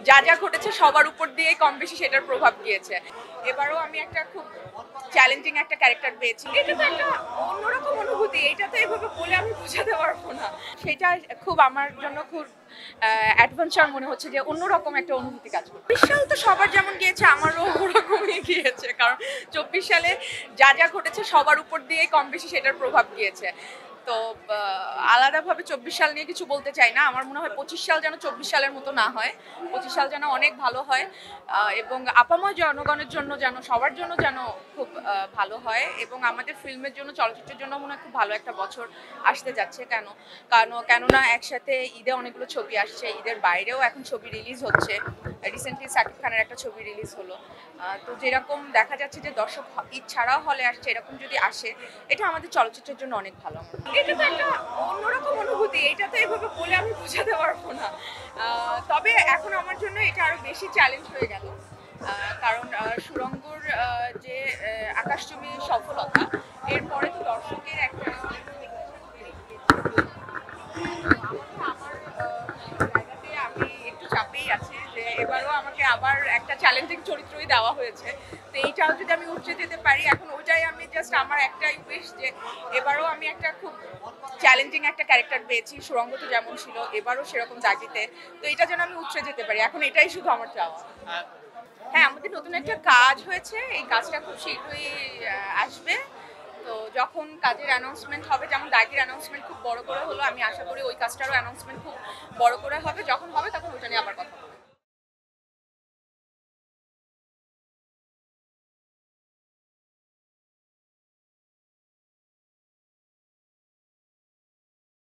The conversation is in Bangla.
যা যা ঘটেছে সবার উপর দিয়েই কম বেশি সেটার প্রভাব গিয়েছে। এবারও আমি একটা খুব চ্যালেঞ্জিং একটা ক্যারেক্টার পেয়েছি। এটা তো একটা অন্যরকম অনুভূতি, এটা তো এভাবে বলে আমি বোঝাতে পারবো না। সেটা খুব আমার জন্য খুব অ্যাডভেঞ্চার মনে হচ্ছে, যে অন্যরকম একটা অনুভূতি কাজ করছে। 24 সাল তো সবার যেমন গিয়েছে আমারও ওরকমই গিয়েছে, কারণ 24 সালে যা যা ঘটেছে সবার উপর দিয়েই কম বেশি সেটার প্রভাব গিয়েছে। তো আলাদাভাবে 24 সাল নিয়ে কিছু বলতে চাই না। আমার মনে হয় 25 সাল যেন 24 সালের মতো না হয়, 25 সাল যেন অনেক ভালো হয়, এবং আপাময় জনগণের জন্য যেন, সবার জন্য যেন খুব ভালো হয়, এবং আমাদের ফিল্মের জন্য, চলচ্চিত্রের জন্য মনে হয় খুব ভালো একটা বছর আসতে যাচ্ছে। কেননা একসাথে ঈদে অনেকগুলো ছবি আসছে, ঈদের বাইরেও এখন ছবি রিলিজ হচ্ছে। রিসেন্টলি শাকিব খানের একটা ছবি রিলিজ হলো। তো যেরকম দেখা যাচ্ছে যে দর্শক ঈদ ছাড়াও হলে আসছে, এরকম যদি আসে এটা আমাদের চলচ্চিত্রের জন্য অনেক ভালো। এটা তো একটা অন্যরকম অনুভূতি, এটা তো এভাবে বলে আমি বোঝাতে পারবো না। তবে এখন আমার জন্য এটা আরো বেশি চ্যালেঞ্জ হয়ে গেল, কারণ সুড়ঙ্গর যে আকাশচুম্বী সফলতা, এরপরে তো দর্শকের একটা জায়গাতে আমি একটু চাপেই আছি, যে এবারও আমাকে আবার একটা চ্যালেঞ্জিং চরিত্রই দেওয়া হয়েছে। তো এইটাও যদি আমি উঠে যেতে পারি, এখন ওটাই আমি জাস্ট, আমার একটাই উইশ যে এবারও আমি একটা খুব চ্যালেঞ্জিং একটা ক্যারেক্টার পেয়েছি। সুড়ঙ্গ তো যেমন ছিল, এবারও সেরকম দাবিতে, তো এটা যেন আমি উঠে যেতে পারি, এখন এটাই শুধু আমার চাওয়া। হ্যাঁ, আমাদের নতুন একটা কাজ হয়েছে, এই কাজটা খুব শীঘ্রই আসবে। তো যখন কাজের অ্যানাউন্সমেন্ট হবে, যেমন দাগির অ্যানাউন্সমেন্ট খুব বড় করে হলো, আমি আশা করি ওই কাজটারও অ্যানাউন্সমেন্ট খুব বড় করে হবে। যখন হবে তখন ওইটা নিয়ে আবার কথা বলবো।